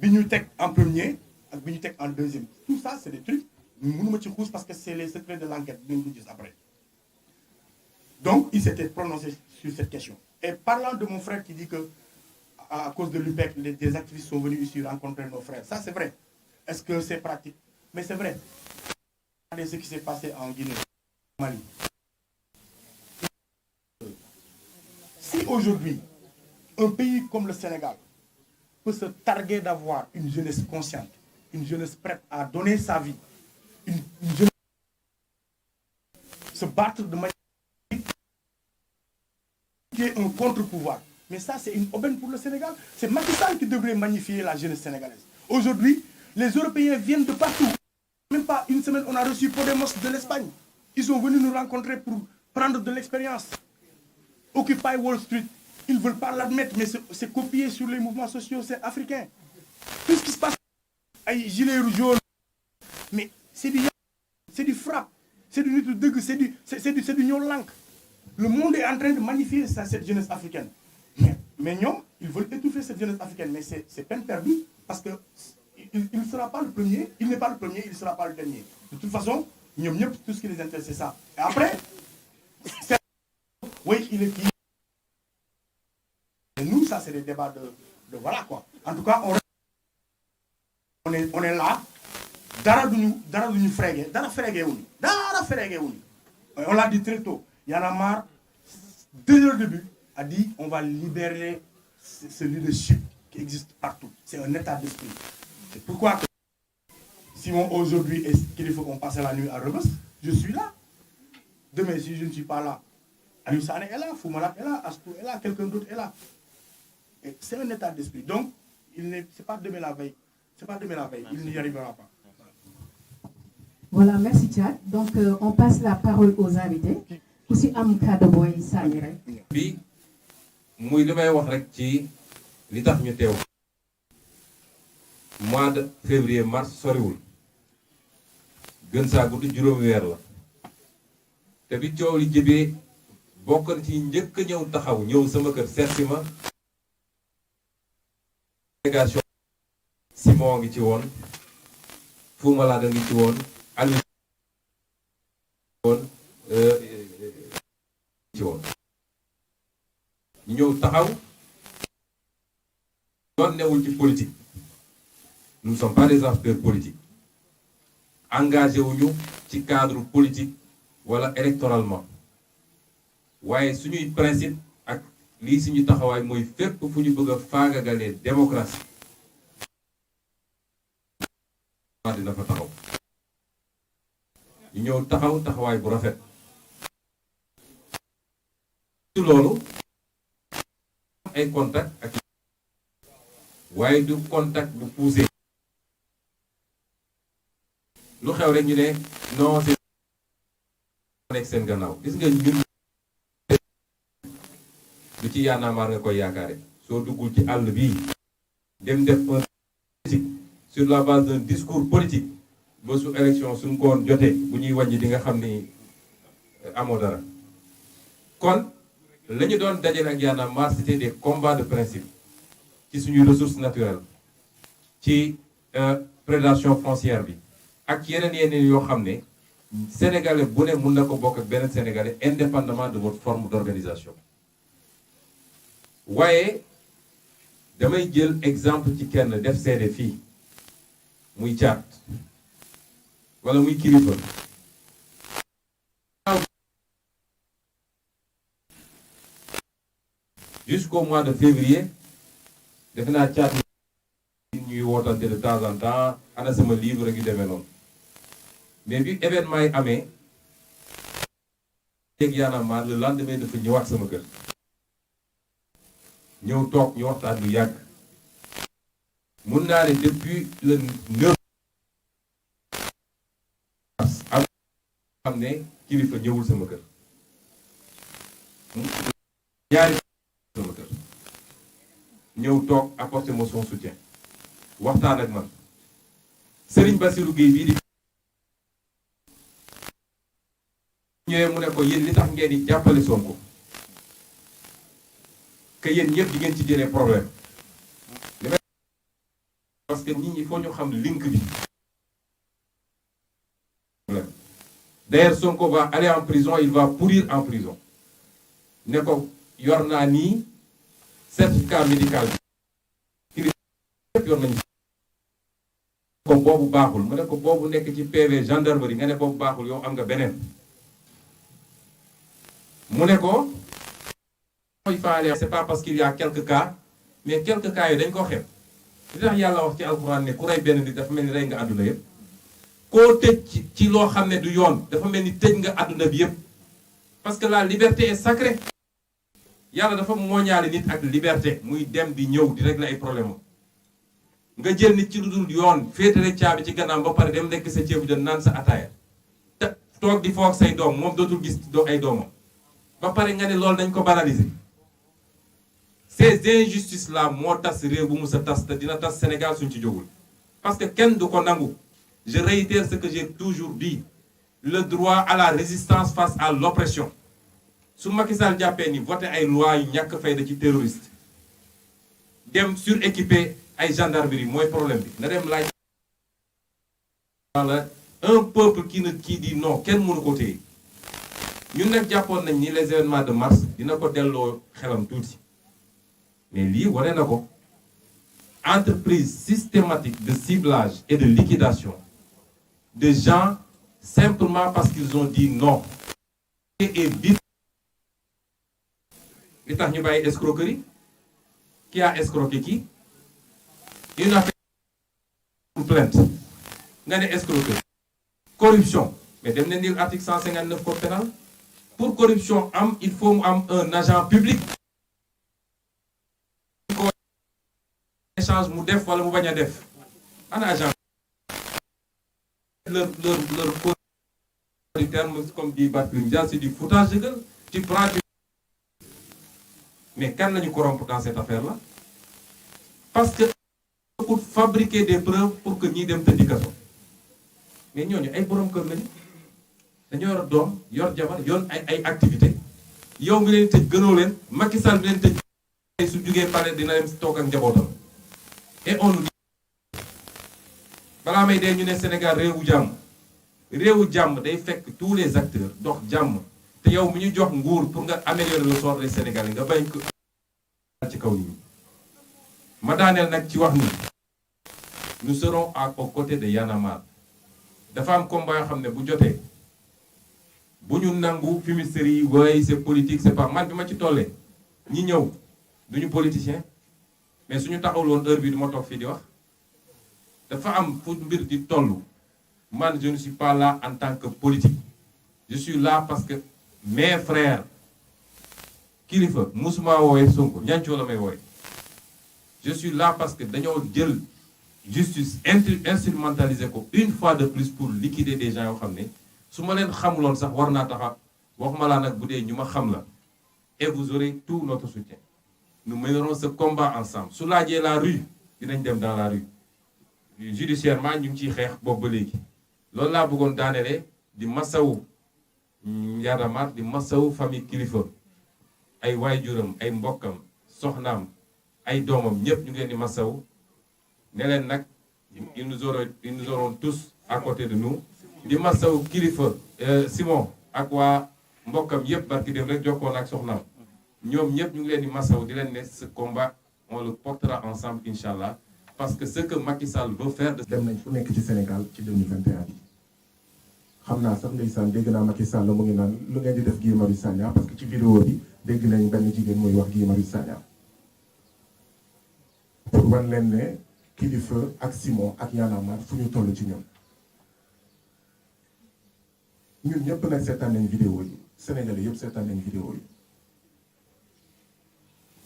Bignotech en premier, et Bignotech en deuxième. Tout ça, c'est des trucs, nous parce que c'est les secrets de l'enquête, après. Donc, il s'était prononcé sur cette question. Et parlant de mon frère qui dit que, à cause de l'UPEC, des activistes sont venus ici rencontrer nos frères, ça c'est vrai. Est-ce que c'est pratique? Mais c'est vrai. Regardez ce qui s'est passé en Guinée, au Mali. Si aujourd'hui, un pays comme le Sénégal peut se targuer d'avoir une jeunesse consciente, une jeunesse prête à donner sa vie, une jeunesse se battre de manière qui est un contre-pouvoir. Mais ça, c'est une aubaine pour le Sénégal. C'est Macky Sall qui devrait magnifier la jeunesse sénégalaise. Aujourd'hui, les Européens viennent de partout. Même pas une semaine, on a reçu Podemos de l'Espagne. Ils sont venus nous rencontrer pour prendre de l'expérience. Occupy Wall Street, ils ne veulent pas l'admettre, mais c'est copié sur les mouvements sociaux africains. Tout ce qui se passe, les gilets jaunes, mais c'est du frappe, c'est du nutudug, c'est du nyolank. Le monde est en train de magnifier cette jeunesse africaine. Mais non, ils veulent étouffer cette jeunesse africaine, mais c'est peine perdue, parce qu'il ne sera pas le premier, il n'est pas le premier, il ne sera pas le dernier. De toute façon, tout ce qui les intéresse, c'est ça. Et après, oui, il est qui. Et nous, ça, c'est des débats de voilà quoi. En tout cas, on est là. Dara duñu frégué, dara frégué wuñu. On l'a dit très tôt. Y en a marre, dès le début, a dit on va libérer ce leadership qui existe partout. C'est un état d'esprit. C'est pourquoi Simon aujourd'hui est qu'il faut qu'on passe la nuit à Rebeuss, je suis là. Demain, si je ne suis pas là, Aliou Sané est là, Foumalak est là, Astou est là, quelqu'un d'autre est là. C'est un état d'esprit. Donc, c'est pas demain la veille. C'est pas demain la veille. Il n'y arrivera pas. Voilà, merci Tchad. Donc, on passe la parole aux invités. Aussi, Amka de Boy Samire. Bi, muy li may wax rek ci li tax ñu teew. Mois de février mars soriwul. Gën saa guddi juróomi weer la. Te bi coow li jëbee bokk na ci njëkk a ñëw taxaw ñëw sama kër seet si ma. Délégation Simon ngi ci woon, Foumalade ngi ci woon, Aliou woon ci woon. Ñu ñëw taxaw doon newul ci politique. Nous ne sommes pas des acteurs politiques. Engagé wuñu ci cadre politique wala électoralement. Waaye suñuy principe ak lii suñu taxawaay mooy fépp fu ñu bëgg a faagagalee démocratie. Dina fa taxaw. Ñu ñëw taxaw taxawaay bu rafet. Ci loolu ay contact ak waaye du contact bu poussé. Lu xew rek ñu ne non c'est nekk seen gannaaw. Gis nga ñun lu ci yaanaamaar nga koy yaakaare soo duggul ci àll bii dem def politique sur la base d'un discours politique ba su élection suñ koon jotee bu ñuy wàññi di nga xam ni amoo dara. Kon la ñu doon dajale ak yaanaamaar c'était des combats de principe ci suñuy ressources naturelles ci prédation foncière bi ak yeneen yoo xam ne sénégalais bu ne mun na ko bokk ak beneen sénégalais indépendamment de votre forme d'organisation. waaye damay jël exemple ci kenn def seede fii muy caat wala muy kilifa jusqu'au mois de février defe naa caat ñuy wootante de temps en temps ana sama livre rek yu demee noonu mais bi événement yi amee teg yaana maar le lendemain dafa ñëwaat sama kër ñëw toog ñu waxtaan lu yàgg mun naa ne depuis le 9 mars am xam ne kilifa ñëwul sama kër ñaari sama kër ñëw toog apporter ma son soutien waxtaan ak man Serigne Bassirou Gueye bii di ñëwee mu ne ko yéen li tax ngeen di jàppale Sonko que yéen ñëpp di ngeen ci jëlee problème li may parce que nit ñi il faut ñu xam link bi. D'ailleurs Sonko va aller en prison, il va pourrir en prison ne ko yor naa nii certificat médical bi yëpp yor nañu ko boobu baaxul mu ne ko boobu nekk ci PV gendarmerie nga ne boobu baaxul yow am nga beneen mu ne ko il faut aller c'est pas parce qu'il y a quelques cas mais quelques cas yi dañ ko xeeb li tax yàlla wax ci alxuraan ne ku rey benn nit dafa mel ni rey nga àdduna yëpp koo tëj ci loo xam ne du yoon dafa mel ni tëj nga àdduna bi yëpp parce que la liberté est sacrée yàlla dafa mooñaale nit ak liberté muy dem di ñëw di régler ay problème nga jël nit ci lu dul yoon féetale caabi ci gannaaw ba pare dem lekk sa ceebu jën naan sa ataaya te toog di foog say doom moom dootul gis ay doomam ba pare nga ne loolu dañ ko banaliser ces injustices là moo tas réew bu mu sa tas te dina tas Sénégal suñ ci jógul parce que kenn du ko nangu. Je réitère ce que j'ai toujours dit le droit à la résistance face à l'oppression su Macky Sall jàppee ni voté ay loi yu ñàkk fayda ci terroriste dem suréquipé ay gendarmerie mooy problème bi na dem laaj un peuple qui dit non kenn mënu ko téye ñun nag jàppoon nañ ni les événements de mars dina ko delloo xelam tuuti mais lii wane na ko entreprise systématique de ciblage et de liquidation de gens simplement parce qu'ils ont dit non et vite li tax ñu bàyyi escroquerie qui a escroqué qui une affaire plainte nga ne escroquerie corruption mais dem leen lire article 159 code pénal pour corruption am il faut mu am un agent public échange mu def wala mu bañ a def ana agent leur terme comme dit Barthélémy Dias c'est du foutage de gueule tu prends mais kan lañu corrompre dans cette affaire là parce que pour fabriquer des preuves pour que ñiy dem tëddi kaso mais ñooñu ay borom kër lañu dañoo yor doom yor jabar yoon ay activité yow mi leen tëj gënoo leen Macky Sall mi leen tëj su jugee pare dina dem toog ak njabootam et on nous dit balaa may dee ñu ne Sénégal réewu jàmm day fekk tous les acteurs dox jàmm te yow mi ñu jox nguur pour nga améliorer le sort des Sénégalais nga bañ ko ci kaw nit ñi ma daaneel nag ci wax ni nous serons aux côtés de Y'en a marre dafa am combat yoo xam ne bu jotee bu ñu nangu fumisterie yi waaye c'est politique c'est pas man bi ma ci tollee ñi ñëw duñu politicien mais suñu taxawul woon heure bi du ma toog fii di wax dafa am fu mbir di toll man je ne suis pas là en tant que politique je suis là parce que mes frères kilifa musuma woowe Sonko ñancoo la may woowe je suis là parce que dañoo jël justice instrumentaliser ko une fois de plus pour liquider des gens yoo xam ne su ma leen xamuloon sax war naa taxa waxuma laa nag bu dee ñu ma xam la et vous aurez tout notre soutien nous mènerons ce combat ensemble su laajee la rue dinañ dem dans la rue judiciairement ñu ngi ciy xeex boobu ba léegi loolu laa bëggoon daanelee di masawu Y'en a marre di masawu famille kilifa ay waajuram ay mbokkam soxnaam ay doomam ñëpp ñu ngi leen di masawu ne leen nag ils nous auront tous à côté de nous di masawu kilifa Simon ak waa mbokkam yëpp barki dem rek jokkoon ak soxnaam ñoom ñëpp ñu ngi leen di masawu di leen ne ce combat on le portera ensemble incha allah parce que ce que Macky Sall veut faire de. dem nañ fu nekk ci Sénégal ci 2021 bi xam naa sax ndeysaan dégg naa Macky Sall mu ngi naan lu ngeen di def Guy Marius Sagna parce que ci vidéo bi dégg nañ benn jigéen muy wax Guy Marius Sagna pour wan leen ne kilifa ak Simon ak Y'en a marre fu ñu toll ci ñoom ñun ñëpp nag seetaan nañ vidéo yi Sénégalais yëpp seetaan nañ vidéo yi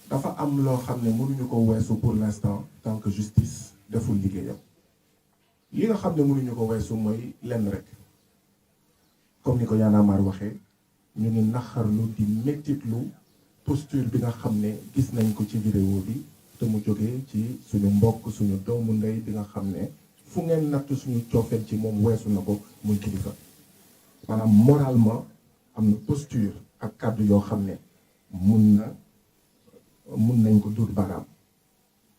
dafa am loo xam ne mënuñu ko weesu pour l'instant tant que justice deful liggéeyam li nga xam ne mënuñu ko weesu mooy lenn rek comme ni ko Y'en a marre waxee ñu ngi naxarlu di mettitlu posture bi nga xam ne gis nañ ko ci vidéo bi te mu jógee ci suñu mbokk suñu doomu ndey bi nga xam ne fu ngeen natt suñu coofeel ci moom weesu na ko muy kilifa maanaam moralement am na posture ak kàddu yoo xam ne mun nañ ko duut baaraam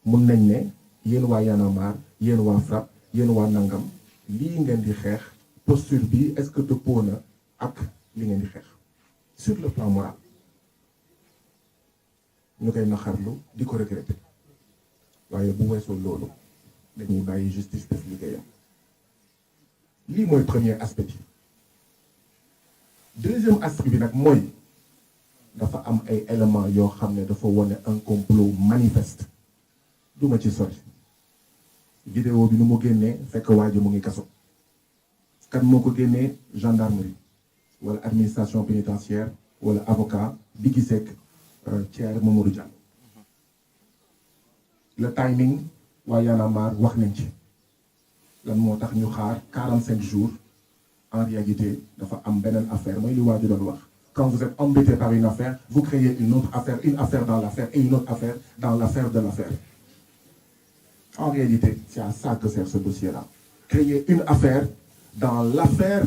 mun nañ ne yéen waa Y'en a marre yéen waa FRAPP yéen waa nangam lii ngeen di xeex posture bi est-ce que dëppoo na ak li ngeen di xeex sur le plan moral ñu koy naxarlu di ko regretter waaye bu weesoo loolu dañuy bàyyi justice def liggéeyam lii mooy premier aspect bi deuxième aspect bi nag mooy dafa am ay éléments yoo xam ne dafa wone un complot manifeste duma ci sori vidéo bi nu mu génnee fekk waa ji mu ngi kaso kan moo ko génnee gendarmerie wala administration pénitentiaire wala avocat bi gi sekk Thierry Mamadou Diallo le timing waa Y'en a marre wax nañ ci lan moo tax ñu xaar 45 jours en réalité dafa am beneen affaire mooy li waa ji doon wax quand vous êtes embêté par une affaire vous créez une autre affaire une affaire dans l'affaire et une autre affaire dans l'affaire de l'affaire en réalité c'est à ça que sert ce dossier-là créer une affaire dans l'affaire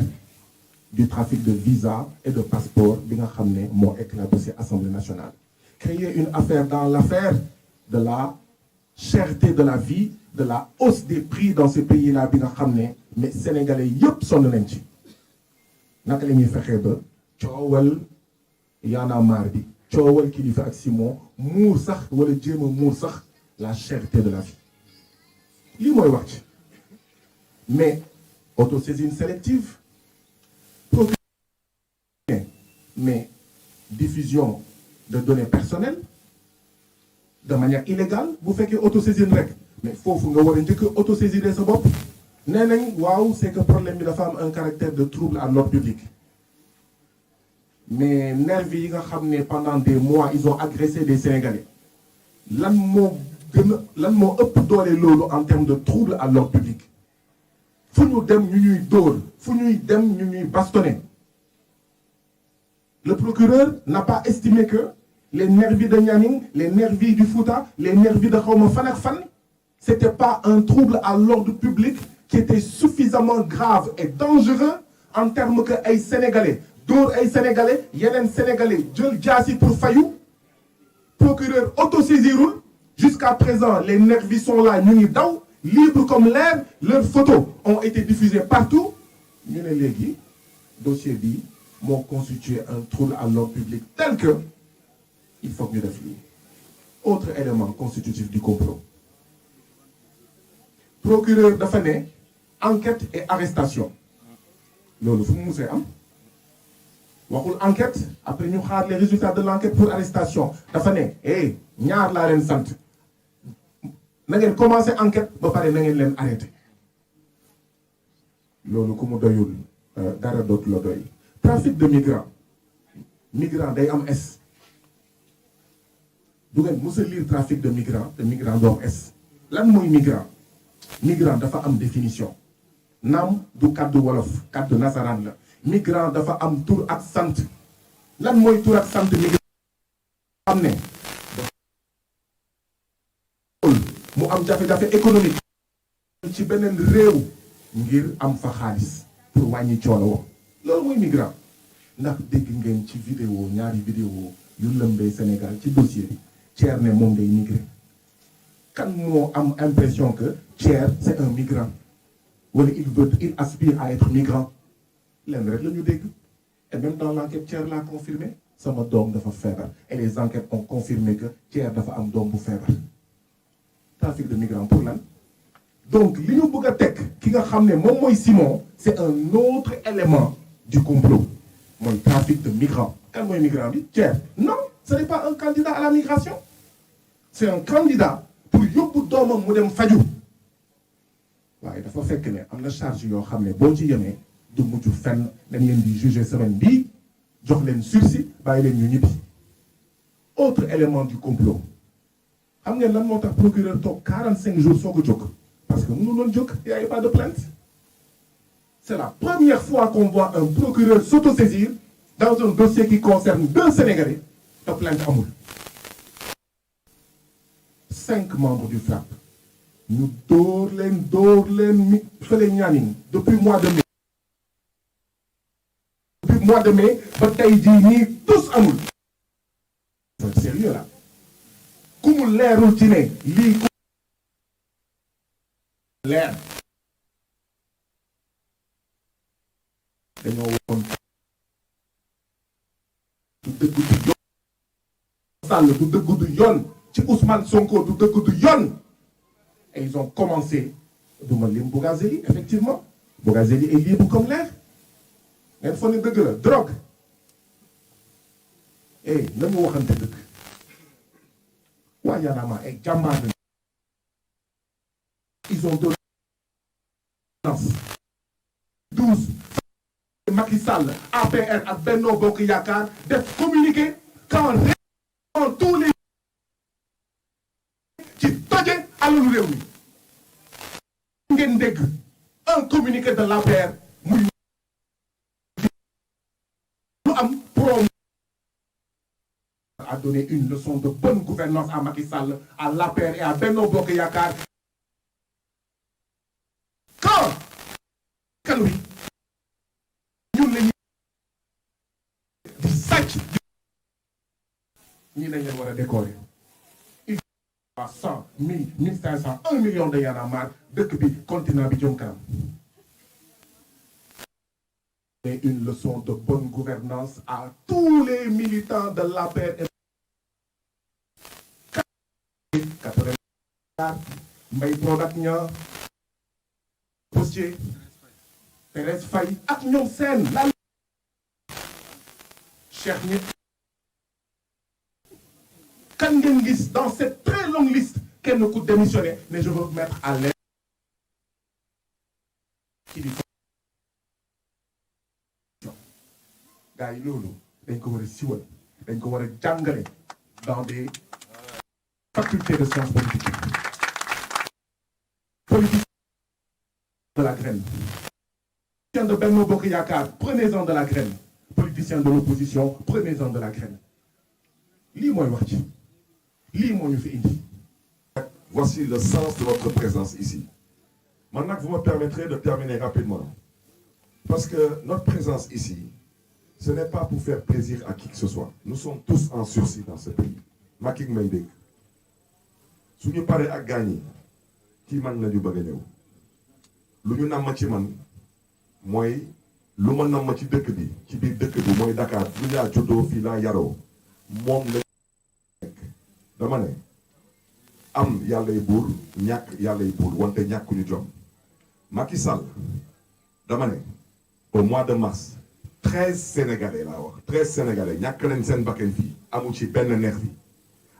du trafic de visa et de passeport bi nga xam ne moo éclaboussé Assemblée nationale créer une affaire dans l'affaire de la cherté de la vie de la hausse des prix dans ce pays-là bi nga xam ne mais sénégalais yëpp sonn nañ ci naka la ñuy fexee ba coowal Y'en a marre bi coowal Kilifeu ak Simon muur sax wala jéem a muur sax la cherté de la vie lii mooy wax ci mais autosaisine sélective mais diffusion de données personnelles de manière illégale bu fekkee autosaisine rek mais foofu nga war a njëkk autosaisiner sa bopp nee nañ waaw c'est que problème bi dafa am un caractère de trouble à l'ordre public mais nervis yi nga xam ne pendant des mois ils ont agressé des Sénégalais lan moo ëpp doole loolu en termes de trouble à l'ordre public fu ñu dem ñu ñuy dóor fu ñuy dem ñu ñuy bastonner le procureur n'a pas estimé que les nervis de Nianing les nervis du Fouta les nervis de xawma fan ak fan c'était pas un trouble à l'ordre public qui était suffisamment grave et dangereux en termes que ay sénégalais dóor ay sénégalais yeneen sénégalais jël jaasi pour fayu procureur autosaisirul jusqu'à présent les nervis sont là ñu ngi daw libres comme l'air leurs photos ont été diffusées partout ñu ne léegi dossier bi moo constitué un trouble à l'ordre public tel que il faut que ñu def lii autre élément constitutif du complot procureur dafa ne enquête et arrestation loolu fu mu musee am waxul enquête après ñu xaar les résultats de l'enquête pour arrestation dafa ne ñaar laa leen sant na ngeen commencer enquête ba pare na ngeen leen arrêté loolu ku mu doyul dara dootu la doy trafic de migrants day am S du ngeen mës a lire trafic de migrants te migrant doo am S lan mooy migrant dafa am définition naam du kaddu wolof kaddu nasaraan la migrant dafa am tur ak sant lan mooy tur ak sant migrant am ne mu am jafe-jafe économique ci beneen réew ngir am fa xaalis pour wàññi coono wo loolu mooy migrant ndax dégg ngeen ci vidéo ñaari vidéo yu lëmbee Sénégal ci dossier bi Thier ne moom day migré kan moo am impression que Thier c'est un migrant wala il aspire à être migrant lenn rek la ñu dégg et même dans l'enquête Thier l'a confirmé sama doom dafa feebar et les enquêtes ont confirmé que Thier dafa am doom bu feebar trafic de migrants pour lan donc li ñu bëgg a teg ki nga xam ne moom mooy Simon c'est un autre élément du complot mooy trafic de migrants kan mooy migrant bi Thier non ce n'est pas un candidat à la migration c'est un candidat pour yóbbu doomam mu dem faju waaye dafa fekk ne am na charge yoo xam ne boo ci yemee du mujj fenn dañ leen di juger semaine bii jox leen sursis bàyyi leen ñu ñibbi autre élément du complot xam ngeen lan moo tax procureur toog 45 jours soo ko jóg parce que mënu loon jóg y avait pas de plainte c'est la première fois qu'on voit un procureur s'autosaisir dans un dossier qui concerne 2 Sénégalais te plainte amul 5 membres du FRAPP ñu dóor leen mi fële Nianing depuis mois de mai ba tey jii nii tous amul c'est sérieux là ku mu leerul ci ne lii leer dañoo woon du dëgg du yoon Sall du dëgg du yoon ci Ousmane Sonko du dëgg du yoon et ils ont commencé duma lim Bougazelli effectivement Bougazelli est libre comme l'air ngeen foog ne dëgg la drogue na mu waxante dëgg waa Y'en a marre ay jàmbaar lañu ils ont donné 12 Macky Sall APR ak Benno Bokk Yaakaar def communiqué quand tous les ci toje alalu réew mi ngeen dégg un communiqué de l'APR muy lu am pro a donné une leçon de bonne gouvernance à Macky Sall à l'APR et à Benno Bokk Yaakaar quand kan wi ñun lañu di sàcc ñi nañ leen war a décorer il faut 100 1000 1500 1 million de Y'en a marre dëkk bi continent bi jëm kanam et une leçon de bonne gouvernance à tous les militants de l'APR et 80 Mbaye Prodac ña Postier Thérèse Faye ak ñoom seen la Cheikh ñi kan ngeen gis dans cette très longue liste kenn ku démissionné mais je veux mettre à l'aise ci di gars yi loolu dañ ko war a siwal dañ ko war a jàngale dans des facultés de sciences politiques politique de la graine politicien de Benno Bokk Yaakaar prenez-en de la graine politicien de l'opposition prenez-en de la graine lii mooy wax ci lii moo ñu fi indi. Voici le sens de notre présence ici. Maintenant que vous me permettrez de terminer rapidement. Parce que notre présence ici, ce n'est pas pour faire plaisir à qui que ce soit. Nous sommes tous en sursis dans ce pays. Macky may dégg su ñu paree ak gaañ yi ci man la ñu bëgg a ñëw lu ñu namm ci man mooy lu ma namm ci dëkk bi ci biir dëkk bi mooy Dakar fii laa juddoo fii laa yaroo moom la nekk dama ne am yàllay buur ñàkk yàllay buur wante ñàkkuñu jom Macky Sall dama ne au mois de mars 13 Sénégalais laa wax 13 Sénégalais ñàkk nañ seen bakkan fii amu ci benn neex bi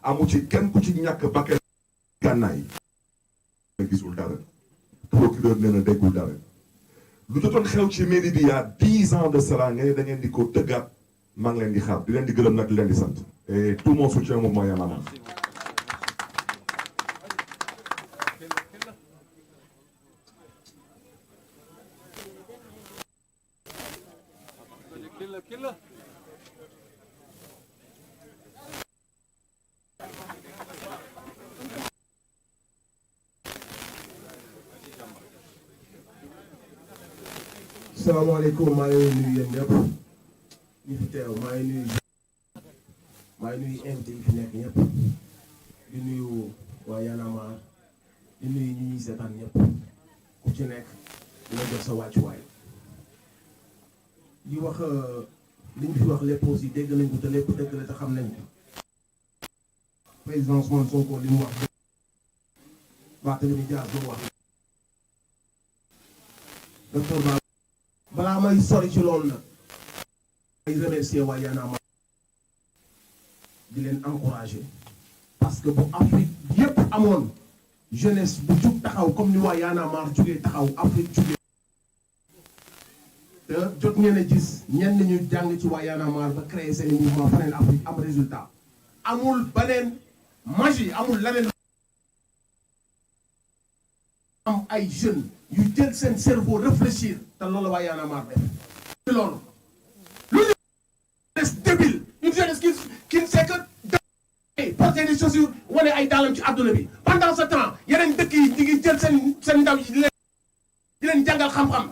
amu ci kenn ku ci ñàkk bakkan gànnaay gisul dara procureur nee na déggul dara lu jotoon xew ci mairie bi y a 10 ans de cela nga ne da ngeen di ko tëggaat maa ngi leen di xaar di leen di gërëm nag di leen di sant et tout mon soutien au mouvement Y'en a marre. salaamaaleykum maa ngi nuyu yéen ñëpp ñi fi teew maa ngi nuyu invité yi fi nekk ñëpp di nuyu waa Y'en a marre di nuyu ñi ñuy seetaan ñëpp ku ci nekk dina jox sa wàccuwaay di wax li ñu fi wax lépp aussi dégg nañ ko te lépp dëgg la te xam nañ ko président Ousmane Sonko li mu wax Barthélémy Dias lu mu wax docteur Ba balaa may sori ci loolu nag ay remercier waa Y'en a marre di leen encourager parce que bu Afrique yépp amoon jeunesse bu jug taxaw comme ni waa Y'en a marre jugee taxaw Afrique jugee te jot ngeen a gis ñenn ñu jàng ci waa Y'en a marre ba créer seen mouvement faneen Afrique am résultat amul beneen magie amul leneen am ay jeunes yu jël seen cerveau réfléchir te loolu waa Y'en a marre def ci loolu lu ñu jeunesse débile une jeunesse qui ne sait que porter des chaussures wane ay daalam ci àdduna bi pendant ce temps yeneen dëkk yi ñu ngi jël seen ndaw yi di leen jàngal xam-xam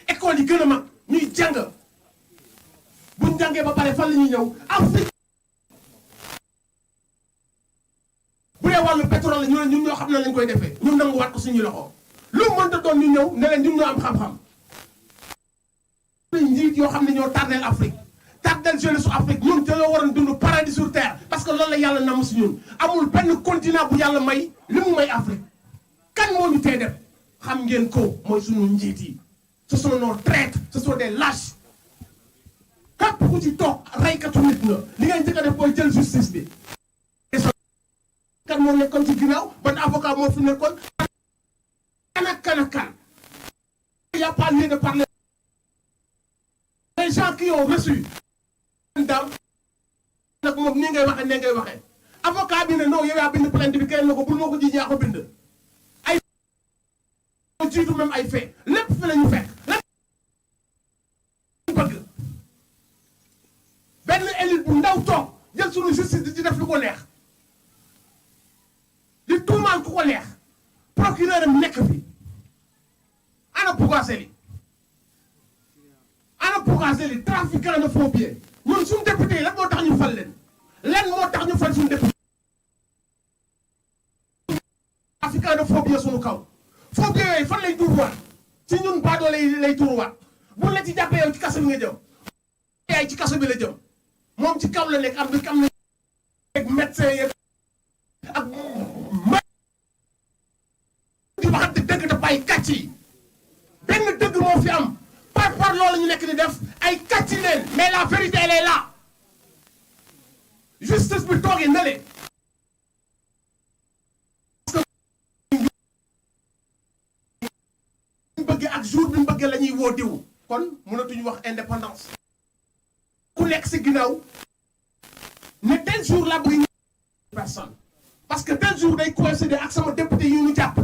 école yi gën a mag ñuy jàng buñ jàngee ba pare fan la ñuy ñëw Afrique bu dee wàllu pétrole la ñu ne ñun ñoo xam ne lañ koy defee ñu nanguwaat ko suñuy loxo lu mënta doon ñu ñëw ne leen ñun ñoo am xam-xam njiit yoo xam ne ñoo tardeel Afrique tardeel jeunesse su Afrique ñun te la waroon dund paradis sur terre parce que loolu la yàlla namm si ñun amul benn continent bu yàlla may li mu may Afrique kan moo ñu tee def xam ngeen ko mooy suñu njiit yi ce sont nos traîtres ce sont des lâches képp ku ci toog reykatu nit nga li ngeen njëkk a def mooy jël justice bi kan moo nekkoon ci ginnaaw ban avocat moo fi nekkoon kan il y a pas lieu de parler les gens qui ont reçu dam nag moom nii ngay waxee nee ngay waxee avocat bi ne non yow yaa bind plainte bi kenn na ko bul moo ko ji ñaa ko bind ay jiitu même ay fait lépp fi la ñu fekk lépp bëgg benn élite bu ndaw toog jël suñu justice di ci def lu ko neex di tuumaal ku ko neex procureur am nekk fi ana Bougazelli ana Bougazelli trafiquant de faux billets ñun suñu député yi lan moo tax ñu fal leen lan moo tax ñu fal suñu député trafiquant de faux billets suñu kaw faux billets yooyu fan lay tuuruwaat ci ñun baadoo lay tuuruwaat bu la ci jàppee yow ci kaso bi nga jëm yaay ci kaso bi la jëm moom ci kaw la nekk am na ak médecin yeeg ak di waxante dëgg te bàyyi kàcc yi benn dëgg moo fi am par loolu ñu nekk di def ay kàcc leen mais la vérité elle est là justice bi toogee na le bëgg ak jour bi ñu bëgg la ñuy woo diw kon mënatuñu wax indépendance ku nekk si ginnaaw ne tel jour la bëgg personne parce que tel jour day coïncider ak sama député yi ñu jàpp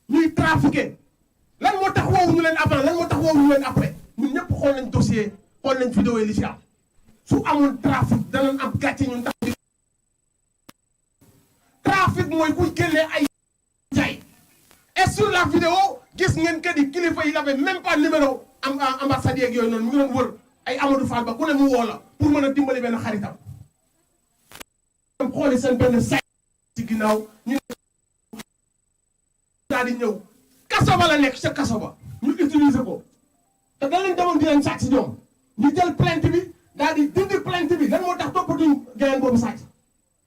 ñuy trafiqué lan moo tax woowu ñu leen avant lan moo tax woowu ñu leen après ñun ñëpp xool nañ dossier xool nañ vidéo yi li ci am su amul trafic danañ am gàcce ñun tax trafic mooy kuy génnee ay jaay et sur la vidéo gis ngeen que ni kilifa yi l'avait même pas numéro ambassade yeeg yooyu noonu mu ngi doon wër ay Amadou Fall ba ku ne mu woo la pour mën a dimbali benn xaritam xooli seen benn say ci ginnaaw ñu daal di ñëw kaso ba la nekk ca kaso ba ñu utiliser ko te da leen demoon di leen sàcc si ñoom ñu jël plainte bi daal di dindi plainte bi lan moo tax toppatuñ gayeen boobu sàcc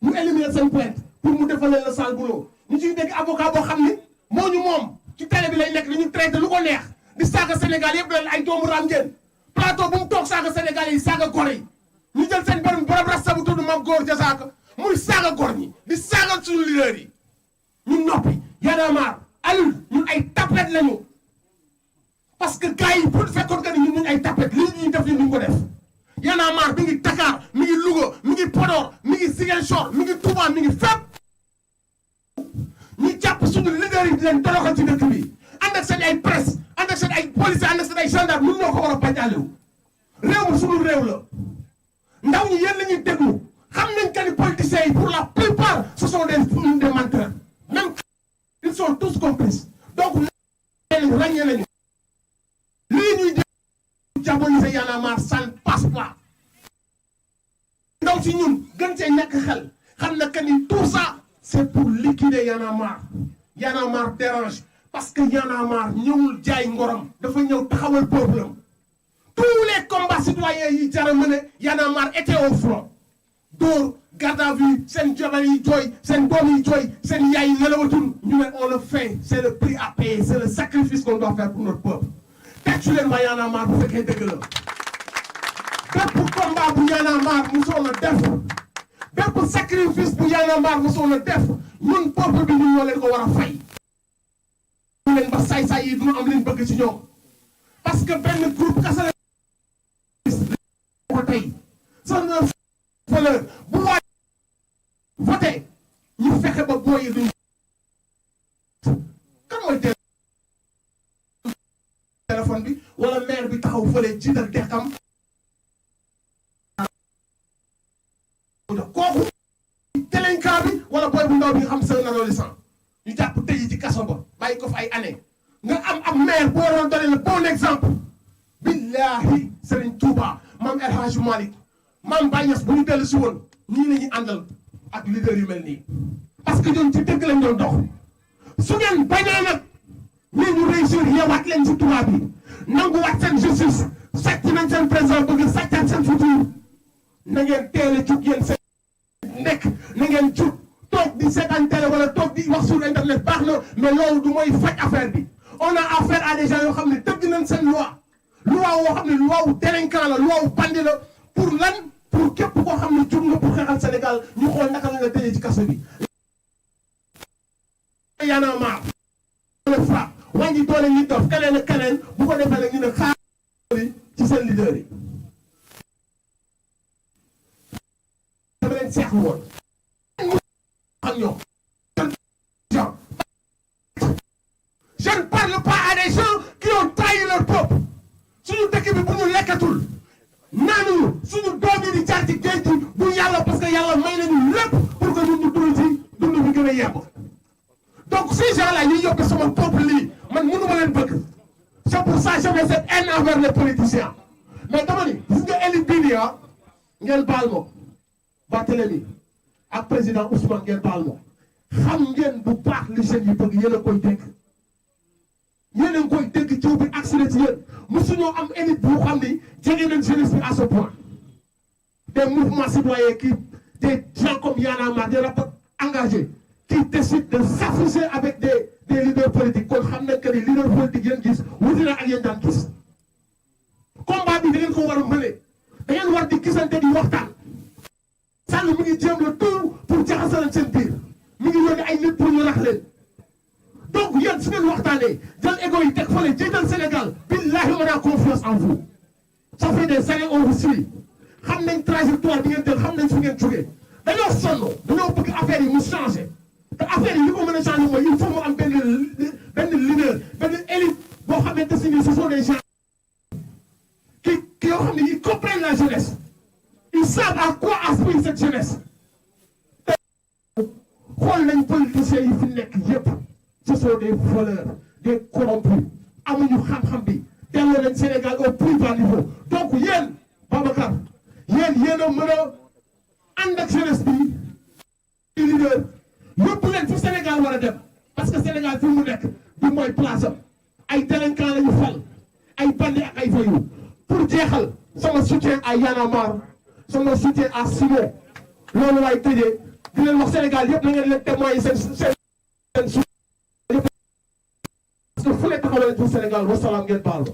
ñu éliminer seen plainte pour mu defal leen la sale boulot ñu ciy dégg avocat boo xam ni moo ñu moom ci télé bi lay nekk dañu traité lu ko neex di saaga Sénégal yëpp leen ay doomu raam ngeen plateau bu mu toog saaga Sénégal yi saaga gor yi ñu jël seen borom rasta bu tudd Mame Gor Diazaka muy saaga gor ñi di saaga suñu leader yi ñu noppi Y'en a marre alul ñun ay tapet lañu parce que gars yi pour fekkoon que ni ñun ay tapet li ñuy def li ñu ko def Y'en a marre mi ngi Dakar mi ngi Louga mi ngi Podor mi ngi Ziguinchor mi ngi Touba mi ngi fépp ñu jàpp suñu leader yi di leen toroxal ci dëkk bi ànd ak seen ay presse ànd ak seen ay policiers ànd ak seen ay gendarme ñun ñoo ko war a bañ àllewu réew mi suñu réew la ndaw ñi yéen la ñuy déglu xam nañ que ni politiciens yi pour la plupart ce sont des menteurs même ils sont tous complices donc ràññee nañu lii ñuy diaboliser Y'en a marre ça ne passe pas ndaw si ñun gën cee ñàkk xel xam na que ni tout ça c'est pour liquider Y'en a marre Y'en a marre dérange parce que Y'en a marre ñëwul jaay ngorom dafa ñëw taxawal peuple am tous les combats citoyens yi jar a mener Y'en a marre était au front dóor garde à vue seen jabar yi jooy seen doom yi jooy seen yaay yi nelawatul ñu ne on le fait c'est le prix à payer c'est le sacrifice qu'on doit faire pour notre peuple teccu leen ma Y'en a marre bu fekkee dëgg la bépp combat bu Y'en a marre musoon a def bépp sacrifice bu Y'en a marre musoon a def ñun peuple bi ñun ñoo leen ko war a fay ñu leen ba saay-saay yi duñu am leen bëgg ci ñoom parce que benn groupe kasa ko tey son valeur bu waay voté ñu fexe ba booyi duñ kan mooy téléphone bi wala maire bi taxaw fële jiital deqam kooku délinquant bi wala booy bu ndaw bi nga xam c'est un adolescent ñu jàpp tëj ci kaso ba bàyyi ko fa ay année nga am maire boo doon donner le bon exemple billahi Serigne Touba Mame El Hadji Malick Mame Baye Niass bu ñu dellu si woon ñii la ñuy àndal ak leader yu mel nii parce que ñoom ci dëgg lañ doon dox su ngeen bañee nag ñii ñu réussir yeewaat leen ci tubaab bi nanguwaat seen justice sàcc nañ seen président bëgg sàccaat seen futur na ngeen teel a jug yéen seen nekk na ngeen jug toog di seetaan télé wala toog di wax sur internet baax na mais loolu du mooy faj affaire bi on a affaire à des gens yoo xam ne tëgg nañ seen loi woo xam ne loi wu délinquant la loi wu bandi la pour lan pour képp koo xam ne jug nga pour xeexal Sénégal ñu xool naka la nga tëjee ci kaso bi. Y'en a marre le frappe wàññi doole ñi dof keneen ak keneen bu ko defee nag ñu ne xaar ci seen leader yi dama leen seexlu woon ak ñoom je ne parle pas à des gens qui ont trahi leur peuple suñu dëkk bi bu ñu lekkatul naanuñu suñu doom yi di jaar ci géej gi bu yàlla parce que yàlla may nañu lépp pour que ñun ñu dund ci dund bi gën a yemb donc ces gens-là ñuy yokk sama peuple lii man mënu ma leen bëgg c'est pour ça j'avais cette haine envers les politiciens mais dama ni gis nga élite bii nii ah ngeen baal ma Barthélémy ak président Ousmane ngeen baal ma xam ngeen bu baax li jeunes yi bëgg yéen a koy dégg yéen a ngi koy dégg jiw bi accéléré ci yéen mosuñoo am élite bu xam ni jege nañ jeunesse bi à ce point des mouvements citoyens qui des gens comme Y'en a marre des rapports engagés qui décident de s'afficher avec des leaders politiques kon xam nañ que ni leader politique yéen gis wuti na ak yéen daan gis combat bi da ngeen ko war a mëne da ngeen war di gisante di waxtaan Sall mi ngi jéem le tout pour jaxasal seen biir mi ngi yónni ay nit pour ñu rax leen donc yéen su ngeen waxtaanee jël égo yi teg fële jiital Sénégal billahi on a confiance en vous ça fait des années on vous suit xam nañ trajectoire bi ngeen jël xam nañ fi ngeen jógee dañoo sonn dañoo bëgg affaire yi mu changé te affaire yi li ko mën a changé mooy il faut mu am benn leader benn élite boo xamante ne ce sont des gens qui yoo xam ne ils comprennent la jeunesse ils savent à quoi aspire cette jeunesse te xool nañ politiciens yi fi nekk yépp ce sont des voleurs des corrompus amuñu xam-xam bi delloo nañ Sénégal au plus bas niveau donc yéen Babacar yéen a mën a ànd ak jeunesse bi di leader yóbbu leen fu Sénégal war a dem parce que Sénégal fi mu nekk du mooy place am ay délinquants la ñu fal ay bandi ak ay voyous pour jeexal sama soutien à Y'en a marre sama soutien à Simon loolu laay tëjee di leen wax Sénégal yëpp na ngeen leen témoigner seen soutien parce que fu nekk taxaw leen pour Sénégal wasalaam ngeen baal ma